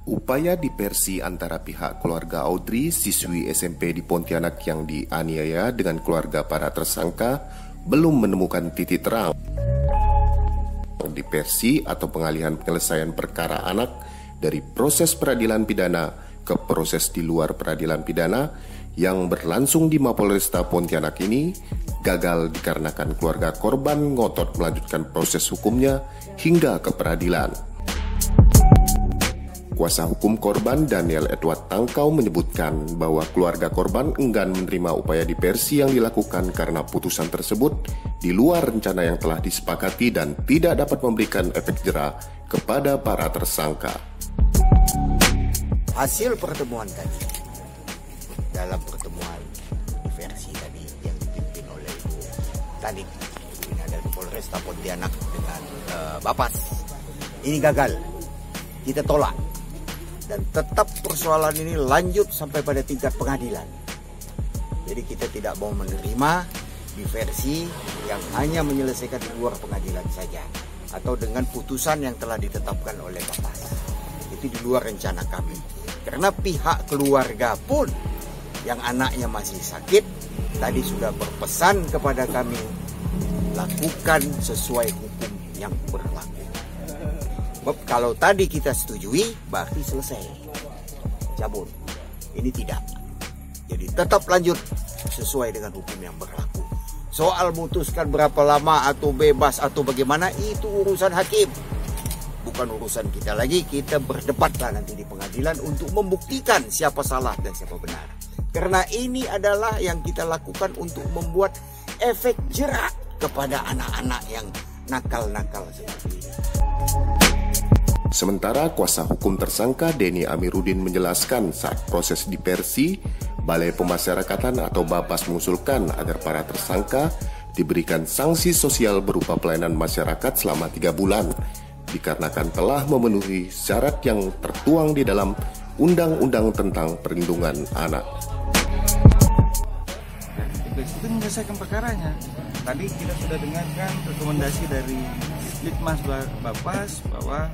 Upaya diversi antara pihak keluarga Audrey, siswi SMP di Pontianak yang dianiaya dengan keluarga para tersangka, belum menemukan titik terang. Diversi atau pengalihan penyelesaian perkara anak dari proses peradilan pidana ke proses di luar peradilan pidana yang berlangsung di Mapolresta Pontianak ini gagal dikarenakan keluarga korban ngotot melanjutkan proses hukumnya hingga ke peradilan. Kuasa hukum korban Daniel Edward Tangkau menyebutkan bahwa keluarga korban enggan menerima upaya diversi yang dilakukan karena putusan tersebut di luar rencana yang telah disepakati dan tidak dapat memberikan efek jera kepada para tersangka. Hasil pertemuan tadi, dalam pertemuan diversi tadi yang dipimpin oleh Ibu tadi, dari Polresta Pontianak dengan Bapas, ini gagal, kita tolak. Dan tetap persoalan ini lanjut sampai pada tingkat pengadilan. Jadi kita tidak mau menerima diversi yang hanya menyelesaikan di luar pengadilan saja, atau dengan putusan yang telah ditetapkan oleh Bapas. Itu di luar rencana kami. Karena pihak keluarga pun yang anaknya masih sakit tadi sudah berpesan kepada kami, lakukan sesuai hukum yang berlaku. Sebab kalau tadi kita setujui, berarti selesai, cabut. Ini tidak. Jadi tetap lanjut sesuai dengan hukum yang berlaku. Soal memutuskan berapa lama atau bebas atau bagaimana, itu urusan hakim. Bukan urusan kita lagi. Kita berdebatlah nanti di pengadilan untuk membuktikan siapa salah dan siapa benar. Karena ini adalah yang kita lakukan untuk membuat efek jerak kepada anak-anak yang nakal-nakal seperti ini. Sementara kuasa hukum tersangka Denny Amiruddin menjelaskan saat proses diversi, Balai Pemasyarakatan atau Bapas mengusulkan agar para tersangka diberikan sanksi sosial berupa pelayanan masyarakat selama 3 bulan, dikarenakan telah memenuhi syarat yang tertuang di dalam Undang-Undang tentang Perlindungan Anak. Diversi itu menyelesaikan perkaranya. Tadi kita sudah dengarkan rekomendasi dari Litmas Bapas bahwa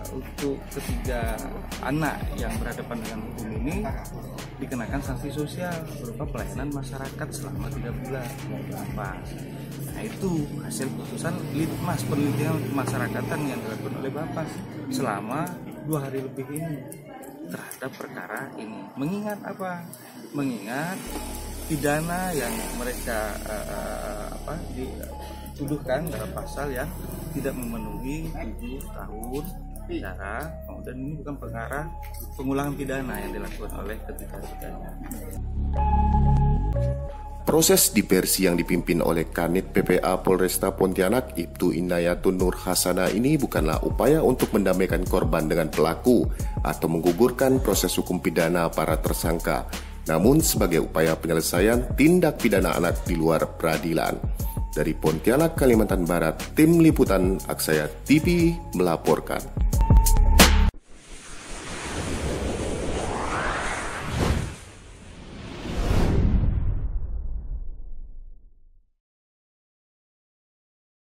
untuk ketiga anak yang berhadapan dengan hukum ini dikenakan sanksi sosial berupa pelayanan masyarakat selama 3 bulan. Nah, itu hasil putusan Litmas Penelitian Kemasyarakatan yang dilakukan oleh Bapas selama 2 hari lebih ini terhadap perkara ini. Mengingat apa? Mengingat pidana yang mereka dituduhkan dalam pasal yang tidak memenuhi 7 tahun penjara. Kemudian ini bukan perkara pengulangan pidana yang dilakukan oleh ketiga-tiganya. Proses diversi yang dipimpin oleh Kanit PPA Polresta Pontianak Ibtu Inayatun Nur Hasana ini bukanlah upaya untuk mendamaikan korban dengan pelaku atau menggugurkan proses hukum pidana para tersangka, namun sebagai upaya penyelesaian tindak pidana anak di luar peradilan. Dari Pontianak, Kalimantan Barat, Tim Liputan Aksaya TV melaporkan.